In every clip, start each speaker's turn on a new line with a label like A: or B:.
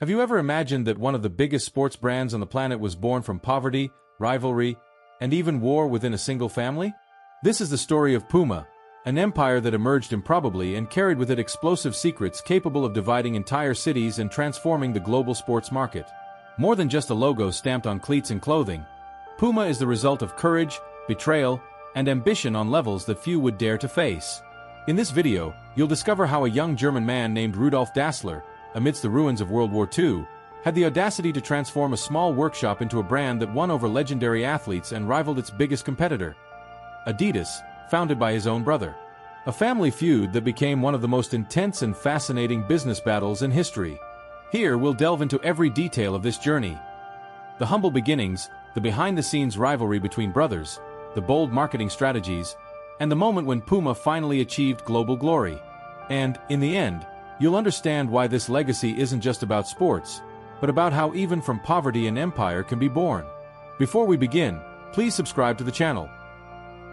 A: Have you ever imagined that one of the biggest sports brands on the planet was born from poverty, rivalry, and even war within a single family? This is the story of PUMA, an empire that emerged improbably and carried with it explosive secrets capable of dividing entire cities and transforming the global sports market. More than just a logo stamped on cleats and clothing, PUMA is the result of courage, betrayal, and ambition on levels that few would dare to face. In this video, you'll discover how a young German man named Rudolf Dassler, amidst the ruins of World War II, had the audacity to transform a small workshop into a brand that won over legendary athletes and rivaled its biggest competitor, Adidas, founded by his own brother. A family feud that became one of the most intense and fascinating business battles in history. Here, we'll delve into every detail of this journey. The humble beginnings, the behind-the-scenes rivalry between brothers, the bold marketing strategies, and the moment when PUMA finally achieved global glory. And, in the end, you'll understand why this legacy isn't just about sports, but about how even from poverty an empire can be born. Before we begin, please subscribe to the channel,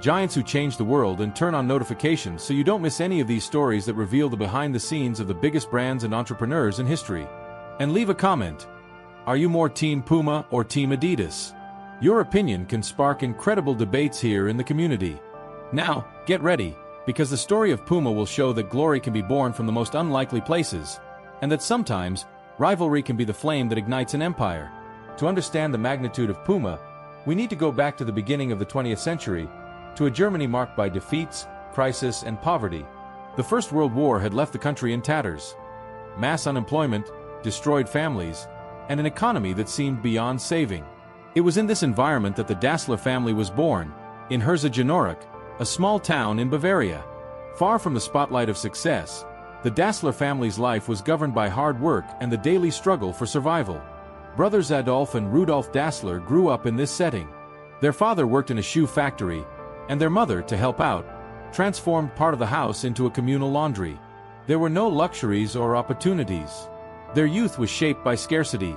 A: Giants Who Changed the World, and turn on notifications so you don't miss any of these stories that reveal the behind the scenes of the biggest brands and entrepreneurs in history. And leave a comment. Are you more Team PUMA or Team Adidas? Your opinion can spark incredible debates here in the community. Now, get ready, because the story of PUMA will show that glory can be born from the most unlikely places, and that sometimes, rivalry can be the flame that ignites an empire. To understand the magnitude of PUMA, we need to go back to the beginning of the 20th century, to a Germany marked by defeats, crisis, and poverty. The First World War had left the country in tatters. Mass unemployment, destroyed families, and an economy that seemed beyond saving. It was in this environment that the Dassler family was born, in Herzogenaurach, a small town in Bavaria. Far from the spotlight of success, the Dassler family's life was governed by hard work and the daily struggle for survival. Brothers Adolf and Rudolf Dassler grew up in this setting. Their father worked in a shoe factory, and their mother, to help out, transformed part of the house into a communal laundry. There were no luxuries or opportunities. Their youth was shaped by scarcity.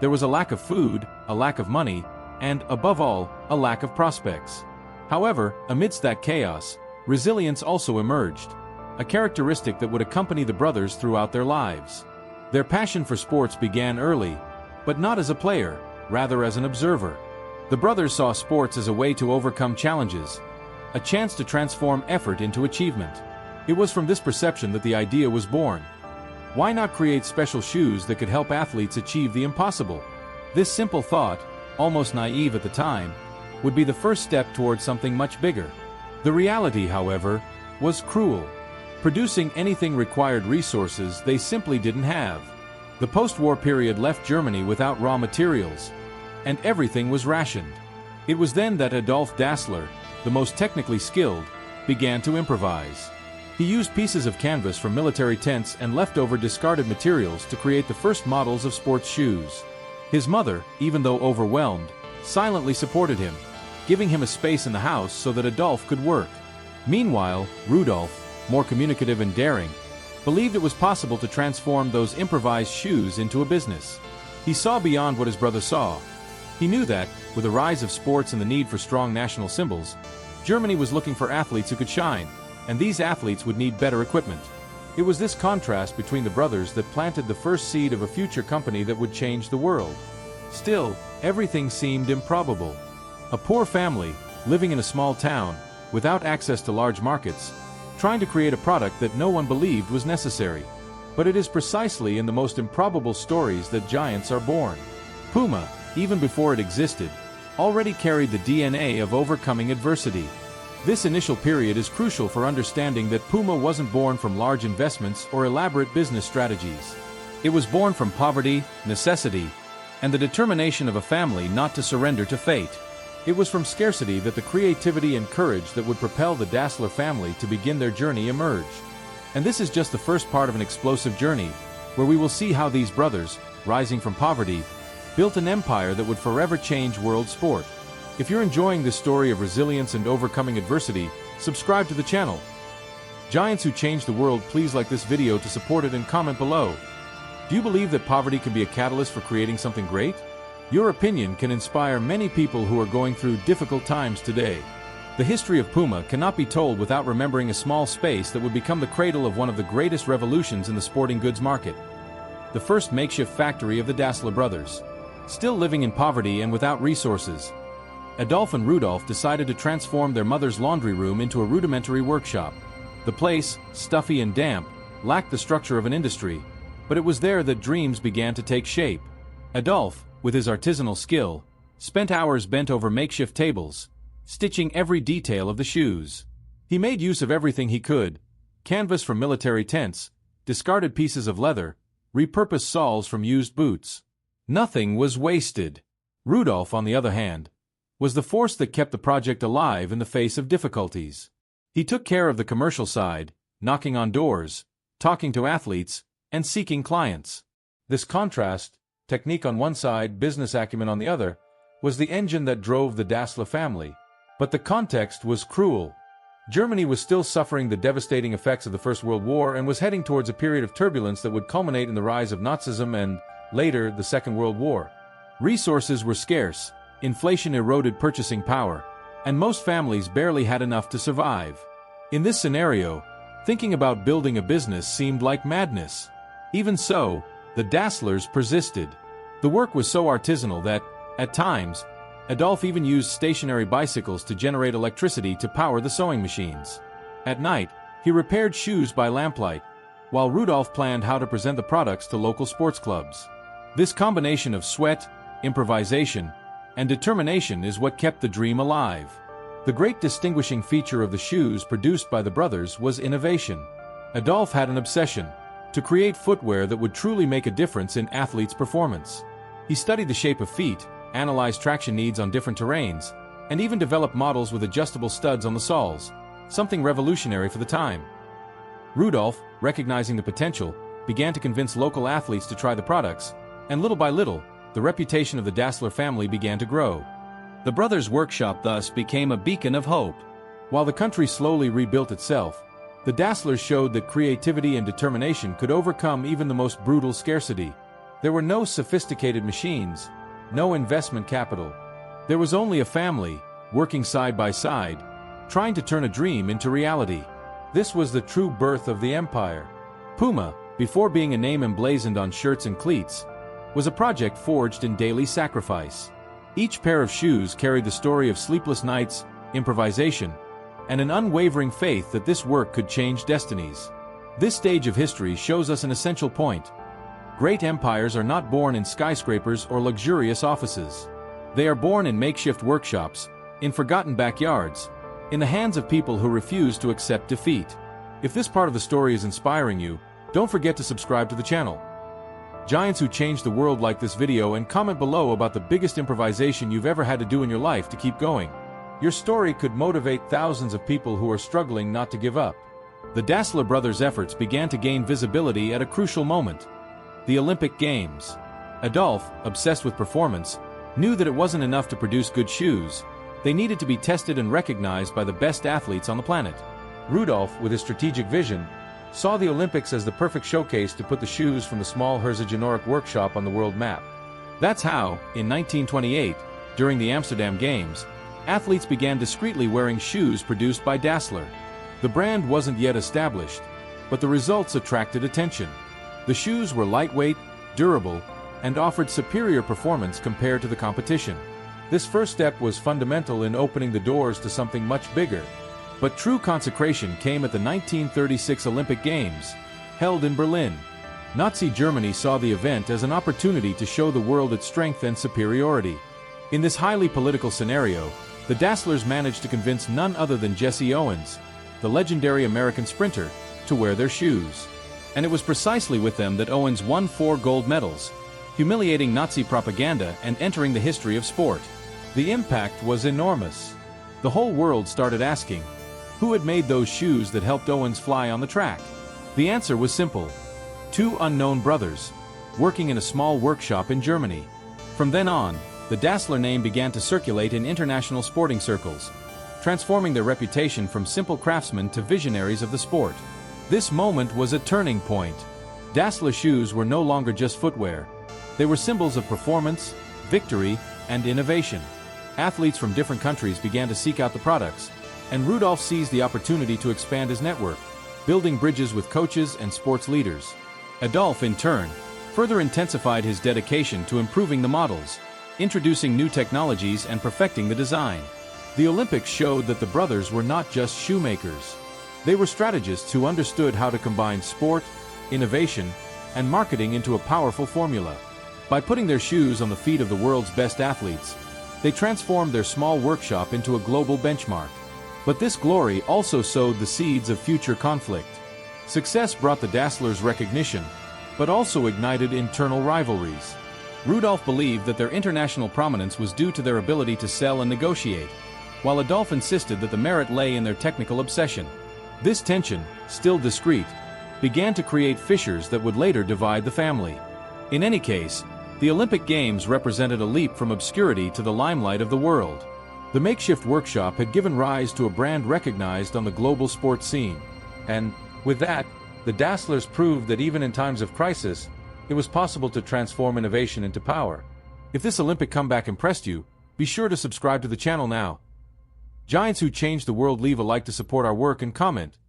A: There was a lack of food, a lack of money, and, above all, a lack of prospects. However, amidst that chaos, resilience also emerged, a characteristic that would accompany the brothers throughout their lives. Their passion for sports began early, but not as a player, rather as an observer. The brothers saw sports as a way to overcome challenges, a chance to transform effort into achievement. It was from this perception that the idea was born. Why not create special shoes that could help athletes achieve the impossible? This simple thought, almost naive at the time, would be the first step towards something much bigger. The reality, however, was cruel. Producing anything required resources they simply didn't have. The post-war period left Germany without raw materials, and everything was rationed. It was then that Adolf Dassler, the most technically skilled, began to improvise. He used pieces of canvas from military tents and leftover discarded materials to create the first models of sports shoes. His mother, even though overwhelmed, silently supported him, giving him a space in the house so that Adolf could work. Meanwhile, Rudolf, more communicative and daring, believed it was possible to transform those improvised shoes into a business. He saw beyond what his brother saw. He knew that, with the rise of sports and the need for strong national symbols, Germany was looking for athletes who could shine, and these athletes would need better equipment. It was this contrast between the brothers that planted the first seed of a future company that would change the world. Still, everything seemed improbable. A poor family, living in a small town, without access to large markets, trying to create a product that no one believed was necessary. But it is precisely in the most improbable stories that giants are born. PUMA, even before it existed, already carried the DNA of overcoming adversity. This initial period is crucial for understanding that PUMA wasn't born from large investments or elaborate business strategies. It was born from poverty, necessity, and the determination of a family not to surrender to fate. It was from scarcity that the creativity and courage that would propel the Dassler family to begin their journey emerged. And this is just the first part of an explosive journey, where we will see how these brothers, rising from poverty, built an empire that would forever change world sport. If you're enjoying this story of resilience and overcoming adversity, subscribe to the channel. Giants Who Changed the World, please like this video to support it and comment below. Do you believe that poverty can be a catalyst for creating something great? Your opinion can inspire many people who are going through difficult times today. The history of PUMA cannot be told without remembering a small space that would become the cradle of one of the greatest revolutions in the sporting goods market. the first makeshift factory of the Dassler brothers. Still living in poverty and without resources, Adolf and Rudolf decided to transform their mother's laundry room into a rudimentary workshop. The place, stuffy and damp, lacked the structure of an industry, but it was there that dreams began to take shape. Adolf, with his artisanal skill, spent hours bent over makeshift tables, stitching every detail of the shoes. He made use of everything he could: canvas from military tents, discarded pieces of leather, repurposed soles from used boots. Nothing was wasted. Rudolf, on the other hand, was the force that kept the project alive in the face of difficulties. He took care of the commercial side, knocking on doors, talking to athletes, and seeking clients. This contrast, technique on one side, business acumen on the other, was the engine that drove the Dassler family. But the context was cruel. Germany was still suffering the devastating effects of the First World War and was heading towards a period of turbulence that would culminate in the rise of Nazism and, later, the Second World War. Resources were scarce, inflation eroded purchasing power, and most families barely had enough to survive. In this scenario, thinking about building a business seemed like madness. Even so, the Dasslers persisted. The work was so artisanal that, at times, Adolf even used stationary bicycles to generate electricity to power the sewing machines. At night, he repaired shoes by lamplight, while Rudolf planned how to present the products to local sports clubs. This combination of sweat, improvisation, and determination is what kept the dream alive. The great distinguishing feature of the shoes produced by the brothers was innovation. Adolf had an obsession: to create footwear that would truly make a difference in athletes' performance. He studied the shape of feet, analyzed traction needs on different terrains, and even developed models with adjustable studs on the soles, something revolutionary for the time. Rudolf, recognizing the potential, began to convince local athletes to try the products, and little by little, the reputation of the Dassler family began to grow. The brothers' workshop thus became a beacon of hope. While the country slowly rebuilt itself, the Dasslers showed that creativity and determination could overcome even the most brutal scarcity. There were no sophisticated machines, no investment capital. There was only a family, working side by side, trying to turn a dream into reality. This was the true birth of the empire. PUMA, before being a name emblazoned on shirts and cleats, was a project forged in daily sacrifice. Each pair of shoes carried the story of sleepless nights, improvisation, and an unwavering faith that this work could change destinies. This stage of history shows us an essential point. Great empires are not born in skyscrapers or luxurious offices. They are born in makeshift workshops, in forgotten backyards, in the hands of people who refuse to accept defeat. If this part of the story is inspiring you, don't forget to subscribe to the channel. Giants who changed the world, like this video and comment below about the biggest improvisation you've ever had to do in your life to keep going. Your story could motivate thousands of people who are struggling not to give up. The Dassler brothers' efforts began to gain visibility at a crucial moment: the Olympic Games. Adolf, obsessed with performance, knew that it wasn't enough to produce good shoes. They needed to be tested and recognized by the best athletes on the planet. Rudolf, with his strategic vision, saw the Olympics as the perfect showcase to put the shoes from the small Herzogenaurach workshop on the world map. That's how, in 1928, during the Amsterdam Games, athletes began discreetly wearing shoes produced by Dassler. The brand wasn't yet established, but the results attracted attention. The shoes were lightweight, durable, and offered superior performance compared to the competition. This first step was fundamental in opening the doors to something much bigger. But true consecration came at the 1936 Olympic Games, held in Berlin. Nazi Germany saw the event as an opportunity to show the world its strength and superiority. In this highly political scenario, the Dasslers managed to convince none other than Jesse Owens, the legendary American sprinter, to wear their shoes. And it was precisely with them that Owens won 4 gold medals, humiliating Nazi propaganda and entering the history of sport. The impact was enormous. The whole world started asking, who had made those shoes that helped Owens fly on the track? The answer was simple: 2 unknown brothers, working in a small workshop in Germany. From then on, the Dassler name began to circulate in international sporting circles, transforming their reputation from simple craftsmen to visionaries of the sport. This moment was a turning point. Dassler shoes were no longer just footwear. They were symbols of performance, victory, and innovation. Athletes from different countries began to seek out the products, and Rudolf seized the opportunity to expand his network, building bridges with coaches and sports leaders. Adolf, in turn, further intensified his dedication to improving the models, introducing new technologies and perfecting the design. The Olympics showed that the brothers were not just shoemakers. They were strategists who understood how to combine sport, innovation, and marketing into a powerful formula. By putting their shoes on the feet of the world's best athletes, they transformed their small workshop into a global benchmark. But this glory also sowed the seeds of future conflict. Success brought the Dasslers recognition, but also ignited internal rivalries. Rudolf believed that their international prominence was due to their ability to sell and negotiate, while Adolf insisted that the merit lay in their technical obsession. This tension, still discreet, began to create fissures that would later divide the family. In any case, the Olympic Games represented a leap from obscurity to the limelight of the world. The makeshift workshop had given rise to a brand recognized on the global sports scene. And, with that, the Dasslers proved that even in times of crisis, it was possible to transform innovation into power. If this Olympic comeback impressed you, be sure to subscribe to the channel now. Giants who changed the world, leave a like to support our work and comment.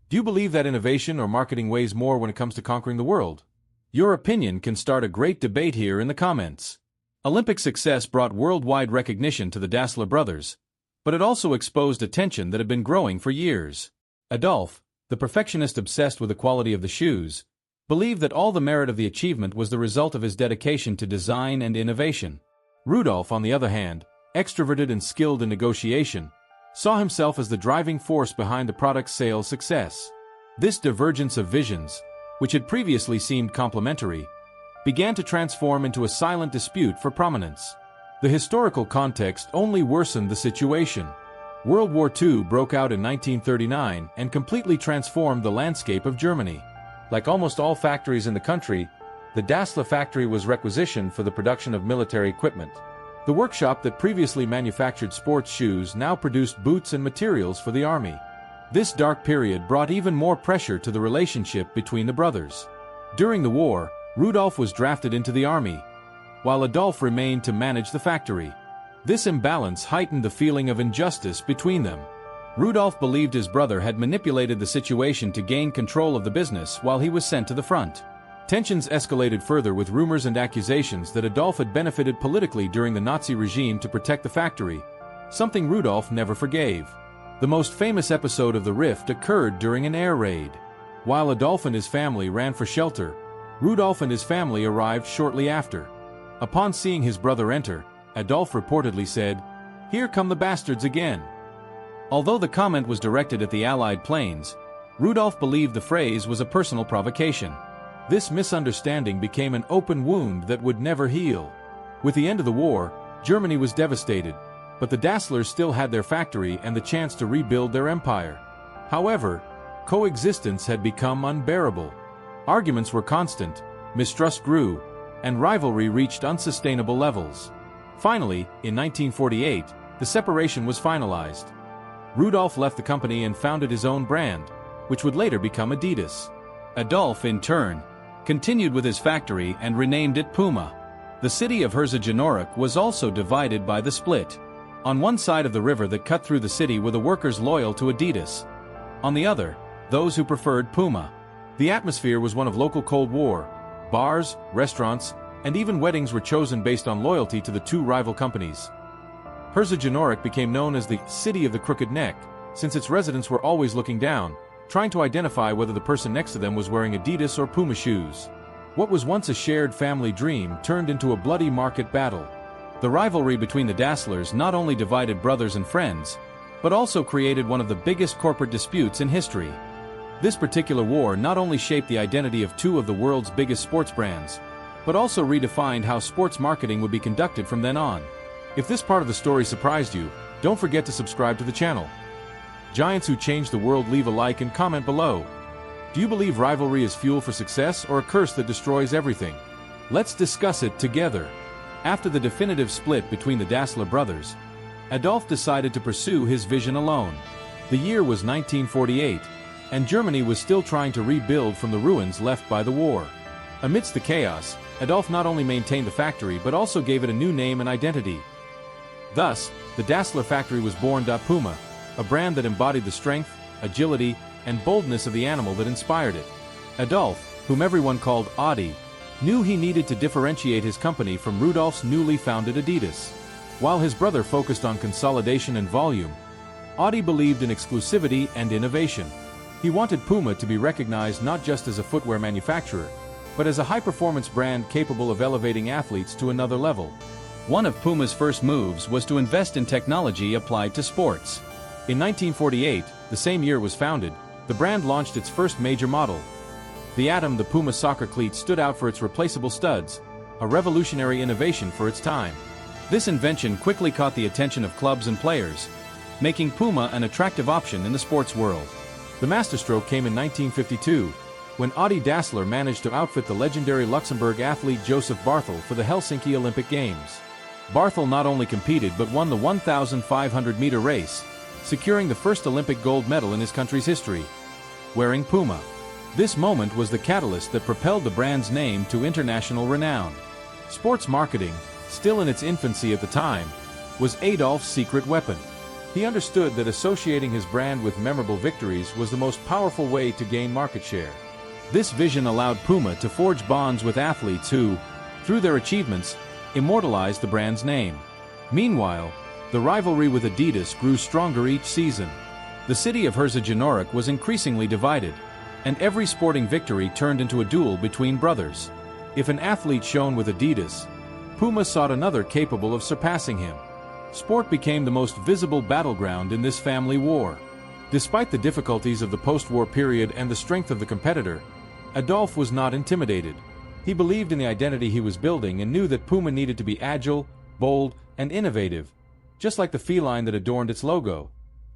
A: Do you believe that innovation or marketing weighs more when it comes to conquering the world? Your opinion can start a great debate here in the comments. Olympic success brought worldwide recognition to the Dassler brothers, but it also exposed a tension that had been growing for years. Adolf, the perfectionist obsessed with the quality of the shoes, believed that all the merit of the achievement was the result of his dedication to design and innovation. Rudolf, on the other hand, extroverted and skilled in negotiation, saw himself as the driving force behind the product's sales success. This divergence of visions, which had previously seemed complementary, began to transform into a silent dispute for prominence. The historical context only worsened the situation. World War II broke out in 1939 and completely transformed the landscape of Germany. Like almost all factories in the country, the Dassler factory was requisitioned for the production of military equipment. The workshop that previously manufactured sports shoes now produced boots and materials for the army. This dark period brought even more pressure to the relationship between the brothers. During the war, Rudolf was drafted into the army, while Adolf remained to manage the factory. This imbalance heightened the feeling of injustice between them. Rudolf believed his brother had manipulated the situation to gain control of the business while he was sent to the front. Tensions escalated further with rumors and accusations that Adolf had benefited politically during the Nazi regime to protect the factory, something Rudolf never forgave. The most famous episode of the rift occurred during an air raid. While Adolf and his family ran for shelter, Rudolf and his family arrived shortly after. Upon seeing his brother enter, Adolf reportedly said, "Here come the bastards again." Although the comment was directed at the Allied planes, Rudolf believed the phrase was a personal provocation. This misunderstanding became an open wound that would never heal. With the end of the war, Germany was devastated, but the Dasslers still had their factory and the chance to rebuild their empire. However, coexistence had become unbearable. Arguments were constant, mistrust grew, and rivalry reached unsustainable levels. Finally, in 1948, the separation was finalized. Rudolf left the company and founded his own brand, which would later become Adidas. Adolf, in turn, continued with his factory and renamed it PUMA. The city of Herzogenaurach was also divided by the split. On one side of the river that cut through the city were the workers loyal to Adidas. On the other, those who preferred PUMA. The atmosphere was one of local Cold War. Bars, restaurants, and even weddings were chosen based on loyalty to the two rival companies. Herzogenaurach became known as the City of the Crooked Neck, since its residents were always looking down, trying to identify whether the person next to them was wearing Adidas or PUMA shoes. What was once a shared family dream turned into a bloody market battle. The rivalry between the Dasslers not only divided brothers and friends, but also created one of the biggest corporate disputes in history. This particular war not only shaped the identity of two of the world's biggest sports brands, but also redefined how sports marketing would be conducted from then on. If this part of the story surprised you, don't forget to subscribe to the channel. Giants who changed the world, leave a like and comment below. Do you believe rivalry is fuel for success or a curse that destroys everything? Let's discuss it together. After the definitive split between the Dassler brothers, Adolf decided to pursue his vision alone. The year was 1948, and Germany was still trying to rebuild from the ruins left by the war. Amidst the chaos, Adolf not only maintained the factory but also gave it a new name and identity. Thus, the Dassler factory was born. PUMA, a brand that embodied the strength, agility, and boldness of the animal that inspired it. Adolf, whom everyone called Audi, knew he needed to differentiate his company from Rudolph's newly founded Adidas. While his brother focused on consolidation and volume, Audi believed in exclusivity and innovation. He wanted Puma to be recognized not just as a footwear manufacturer, but as a high-performance brand capable of elevating athletes to another level. One of Puma's first moves was to invest in technology applied to sports. In 1948, the same year it was founded, the brand launched its first major model. The Atom, the Puma soccer cleat, stood out for its replaceable studs, a revolutionary innovation for its time. This invention quickly caught the attention of clubs and players, making Puma an attractive option in the sports world. The masterstroke came in 1952, when Audi Dassler managed to outfit the legendary Luxembourg athlete Joseph Barthel for the Helsinki Olympic Games. Barthel not only competed but won the 1,500-meter race, securing the first Olympic gold medal in his country's history, wearing Puma. This moment was the catalyst that propelled the brand's name to international renown. Sports marketing, still in its infancy at the time, was Adolph's secret weapon. He understood that associating his brand with memorable victories was the most powerful way to gain market share. This vision allowed Puma to forge bonds with athletes who, through their achievements, immortalized the brand's name. Meanwhile, the rivalry with Adidas grew stronger each season. The city of Herzogenaurach was increasingly divided, and every sporting victory turned into a duel between brothers. If an athlete shone with Adidas, Puma sought another capable of surpassing him. Sport became the most visible battleground in this family war. Despite the difficulties of the post-war period and the strength of the competitor, Adolphe was not intimidated. He believed in the identity he was building and knew that Puma needed to be agile, bold, and innovative, just like the feline that adorned its logo.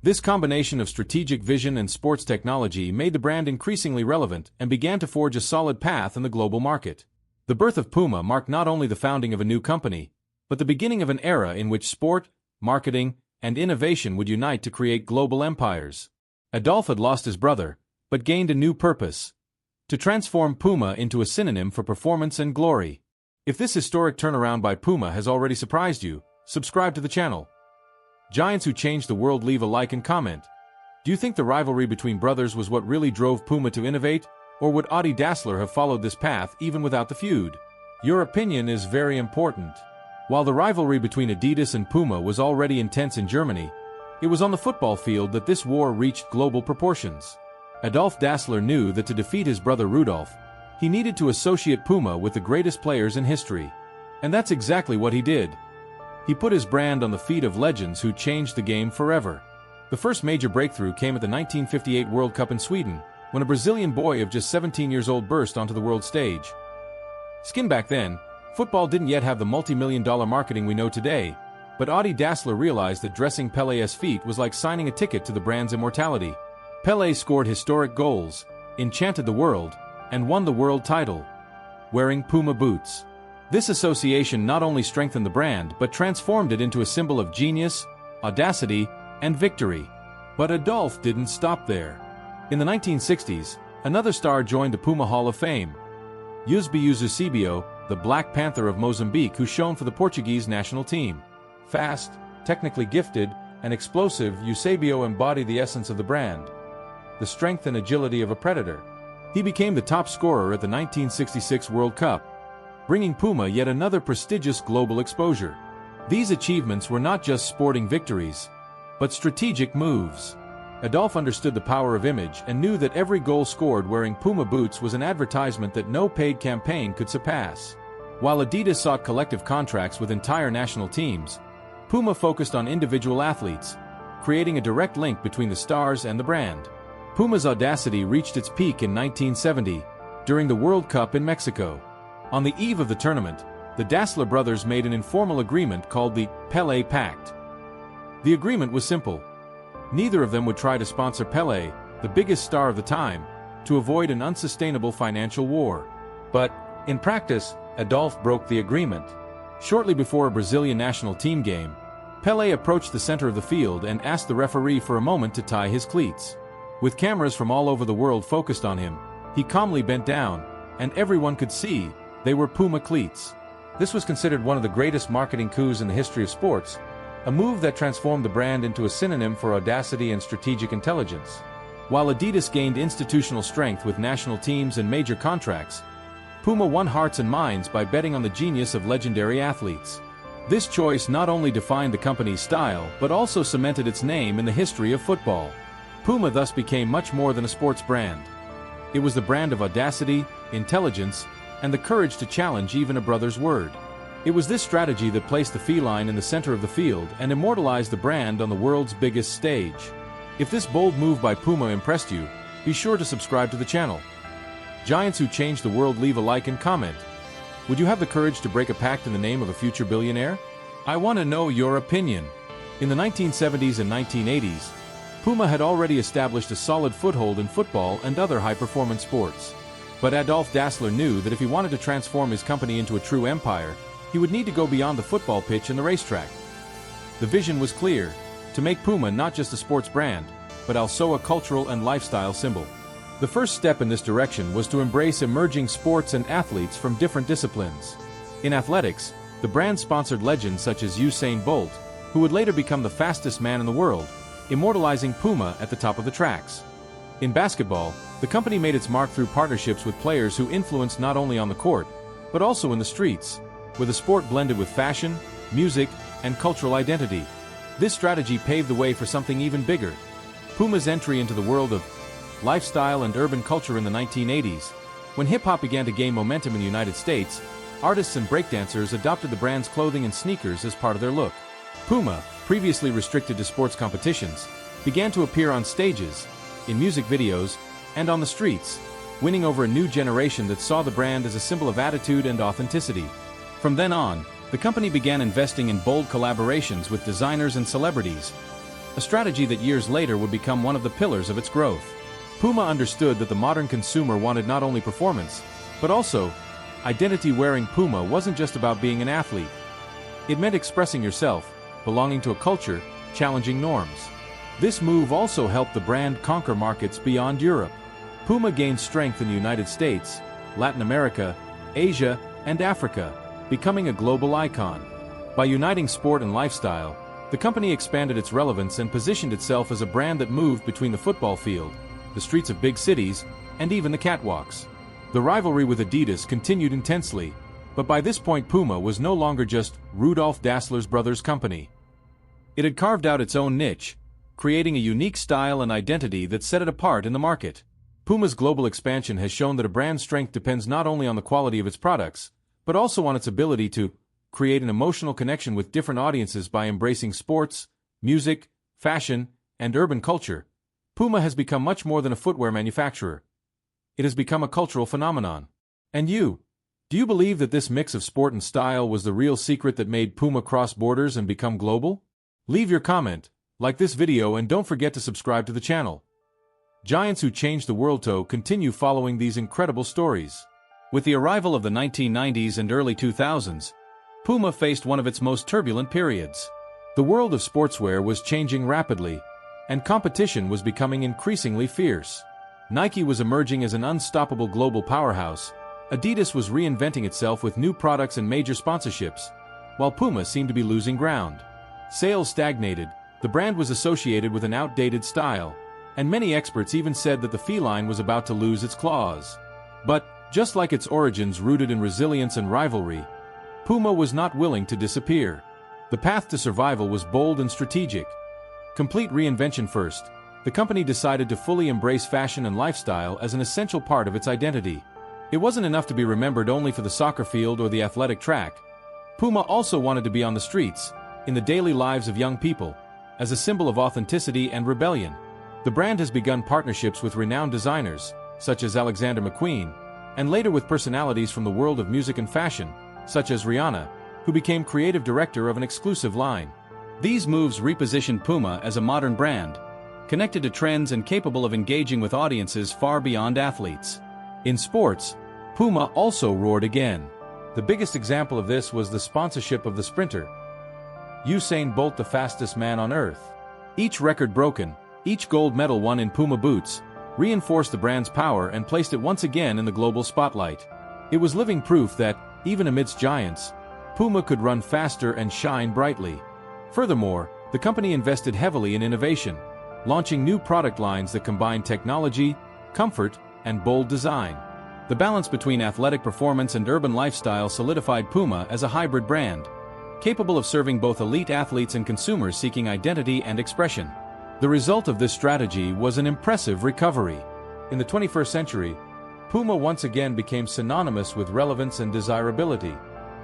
A: This combination of strategic vision and sports technology made the brand increasingly relevant and began to forge a solid path in the global market. The birth of Puma marked not only the founding of a new company, but the beginning of an era in which sport, marketing, and innovation would unite to create global empires. Adolphe had lost his brother, but gained a new purpose: to transform Puma into a synonym for performance and glory. If this historic turnaround by Puma has already surprised you, subscribe to the channel. Giants who changed the world, leave a like and comment. Do you think the rivalry between brothers was what really drove Puma to innovate, or would Audi Dassler have followed this path even without the feud? Your opinion is very important. While the rivalry between Adidas and Puma was already intense in Germany, it was on the football field that this war reached global proportions. Adolphe Dassler knew that to defeat his brother Rudolph, he needed to associate Puma with the greatest players in history. And that's exactly what he did. He put his brand on the feet of legends who changed the game forever. The first major breakthrough came at the 1958 World Cup in Sweden, when a Brazilian boy of just 17 years old burst onto the world stage. Back then, football didn't yet have the multi-million-dollar marketing we know today, but Audi Dassler realized that dressing Pelé's feet was like signing a ticket to the brand's immortality. Pelé scored historic goals, enchanted the world, and won the world title, wearing Puma boots. This association not only strengthened the brand but transformed it into a symbol of genius, audacity, and victory. But Adolphe didn't stop there. In the 1960s, another star joined the Puma Hall of Fame: Eusebio, the Black Panther of Mozambique, who shone for the Portuguese national team. Fast, technically gifted, and explosive, Eusebio embodied the essence of the brand: the strength and agility of a predator. He became the top scorer at the 1966 World Cup, bringing Puma yet another prestigious global exposure. These achievements were not just sporting victories, but strategic moves. Adolphe understood the power of image and knew that every goal scored wearing Puma boots was an advertisement that no paid campaign could surpass. While Adidas sought collective contracts with entire national teams, Puma focused on individual athletes, creating a direct link between the stars and the brand. Puma's audacity reached its peak in 1970, during the World Cup in Mexico. On the eve of the tournament, the Dassler brothers made an informal agreement called the Pelé Pact. The agreement was simple. Neither of them would try to sponsor Pelé, the biggest star of the time, to avoid an unsustainable financial war. But, in practice, Adolphe broke the agreement. Shortly before a Brazilian national team game, Pelé approached the center of the field and asked the referee for a moment to tie his cleats. With cameras from all over the world focused on him, he calmly bent down, and everyone could see they were Puma cleats. This was considered one of the greatest marketing coups in the history of sports, a move that transformed the brand into a synonym for audacity and strategic intelligence. While Adidas gained institutional strength with national teams and major contracts, Puma won hearts and minds by betting on the genius of legendary athletes. This choice not only defined the company's style but also cemented its name in the history of football. Puma thus became much more than a sports brand. It was the brand of audacity, intelligence, and the courage to challenge even a brother's word. It was this strategy that placed the feline in the center of the field and immortalized the brand on the world's biggest stage. If this bold move by Puma impressed you, be sure to subscribe to the channel. Giants who changed the world, leave a like and comment. Would you have the courage to break a pact in the name of a future billionaire? I want to know your opinion. In the 1970s and 1980s, Puma had already established a solid foothold in football and other high-performance sports. But Adolf Dassler knew that if he wanted to transform his company into a true empire, he would need to go beyond the football pitch and the racetrack. The vision was clear: to make Puma not just a sports brand, but also a cultural and lifestyle symbol. The first step in this direction was to embrace emerging sports and athletes from different disciplines. In athletics, the brand sponsored legends such as Usain Bolt, who would later become the fastest man in the world, immortalizing Puma at the top of the tracks. In basketball, the company made its mark through partnerships with players who influenced not only on the court, but also in the streets, with a sport blended with fashion, music, and cultural identity. This strategy paved the way for something even bigger: Puma's entry into the world of lifestyle and urban culture in the 1980s. When hip-hop began to gain momentum in the United States, artists and breakdancers adopted the brand's clothing and sneakers as part of their look. Puma, previously restricted to sports competitions, began to appear on stages, in music videos, and on the streets, winning over a new generation that saw the brand as a symbol of attitude and authenticity. From then on, the company began investing in bold collaborations with designers and celebrities, a strategy that years later would become one of the pillars of its growth. Puma understood that the modern consumer wanted not only performance, but also identity. Wearing Puma wasn't just about being an athlete. It meant expressing yourself, belonging to a culture, challenging norms. This move also helped the brand conquer markets beyond Europe. Puma gained strength in the United States, Latin America, Asia, and Africa, becoming a global icon. By uniting sport and lifestyle, the company expanded its relevance and positioned itself as a brand that moved between the football field, the streets of big cities, and even the catwalks. The rivalry with Adidas continued intensely, but by this point Puma was no longer just Rudolf Dassler's brother's company. It had carved out its own niche, creating a unique style and identity that set it apart in the market. Puma's global expansion has shown that a brand's strength depends not only on the quality of its products, but also on its ability to create an emotional connection with different audiences. By embracing sports, music, fashion, and urban culture, Puma has become much more than a footwear manufacturer. It has become a cultural phenomenon. And you? Do you believe that this mix of sport and style was the real secret that made Puma cross borders and become global? Leave your comment, like this video, and don't forget to subscribe to the channel. Giants who changed the world to continue following these incredible stories. With the arrival of the 1990s and early 2000s, Puma faced one of its most turbulent periods. The world of sportswear was changing rapidly, and competition was becoming increasingly fierce. Nike was emerging as an unstoppable global powerhouse. Adidas was reinventing itself with new products and major sponsorships, while Puma seemed to be losing ground. Sales stagnated, the brand was associated with an outdated style, and many experts even said that the feline was about to lose its claws. But, just like its origins rooted in resilience and rivalry, Puma was not willing to disappear. The path to survival was bold and strategic. Complete reinvention first, the company decided to fully embrace fashion and lifestyle as an essential part of its identity. It wasn't enough to be remembered only for the soccer field or the athletic track. Puma also wanted to be on the streets, in the daily lives of young people, as a symbol of authenticity and rebellion. The brand has begun partnerships with renowned designers, such as Alexander McQueen, and later with personalities from the world of music and fashion, such as Rihanna, who became creative director of an exclusive line. These moves repositioned Puma as a modern brand, connected to trends and capable of engaging with audiences far beyond athletes. In sports, Puma also roared again. The biggest example of this was the sponsorship of the sprinter, Usain Bolt, the fastest man on earth. Each record broken, each gold medal won in Puma boots, reinforced the brand's power and placed it once again in the global spotlight. It was living proof that, even amidst giants, Puma could run faster and shine brightly. Furthermore, the company invested heavily in innovation, launching new product lines that combine technology, comfort, and bold design. The balance between athletic performance and urban lifestyle solidified PUMA as a hybrid brand, capable of serving both elite athletes and consumers seeking identity and expression. The result of this strategy was an impressive recovery. In the 21st century, PUMA once again became synonymous with relevance and desirability.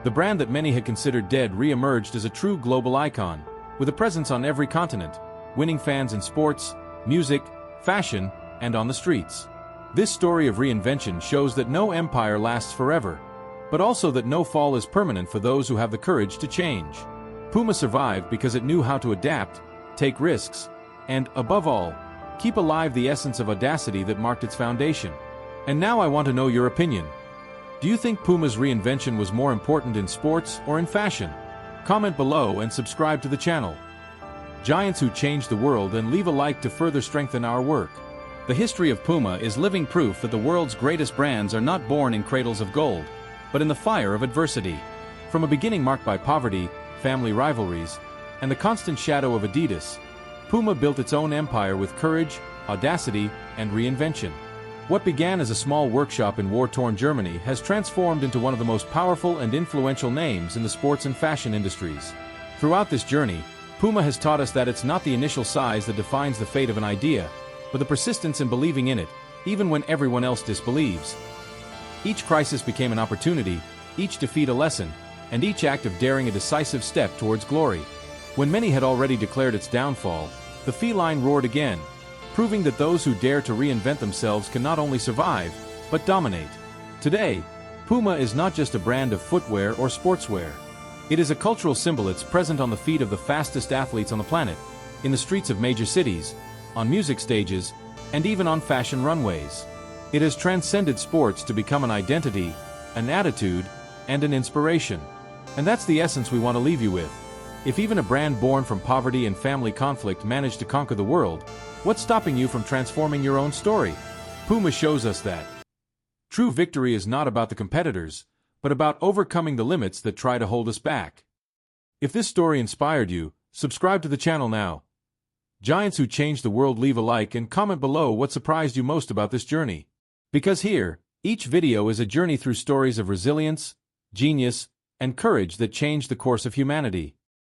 A: The brand that many had considered dead re-emerged as a true global icon, with a presence on every continent, winning fans in sports, music, fashion, and on the streets. This story of reinvention shows that no empire lasts forever, but also that no fall is permanent for those who have the courage to change. PUMA survived because it knew how to adapt, take risks, and, above all, keep alive the essence of audacity that marked its foundation. And now I want to know your opinion. Do you think PUMA's reinvention was more important in sports or in fashion? Comment below and subscribe to the channel. Giants who changed the world, and leave a like to further strengthen our work. The history of PUMA is living proof that the world's greatest brands are not born in cradles of gold, but in the fire of adversity. From a beginning marked by poverty, family rivalries, and the constant shadow of Adidas, PUMA built its own empire with courage, audacity, and reinvention. What began as a small workshop in war-torn Germany has transformed into one of the most powerful and influential names in the sports and fashion industries. Throughout this journey, PUMA has taught us that it's not the initial size that defines the fate of an idea, but the persistence in believing in it, even when everyone else disbelieves. Each crisis became an opportunity, each defeat a lesson, and each act of daring a decisive step towards glory. When many had already declared its downfall, the feline roared again, proving that those who dare to reinvent themselves can not only survive, but dominate. Today, PUMA is not just a brand of footwear or sportswear. It is a cultural symbol. It's present on the feet of the fastest athletes on the planet, in the streets of major cities, on music stages, and even on fashion runways. It has transcended sports to become an identity, an attitude, and an inspiration. And that's the essence we want to leave you with. If even a brand born from poverty and family conflict managed to conquer the world, what's stopping you from transforming your own story? PUMA shows us that true victory is not about the competitors, but about overcoming the limits that try to hold us back. If this story inspired you, subscribe to the channel now. Giants who changed the world, leave a like and comment below what surprised you most about this journey. Because here, each video is a journey through stories of resilience, genius, and courage that changed the course of humanity.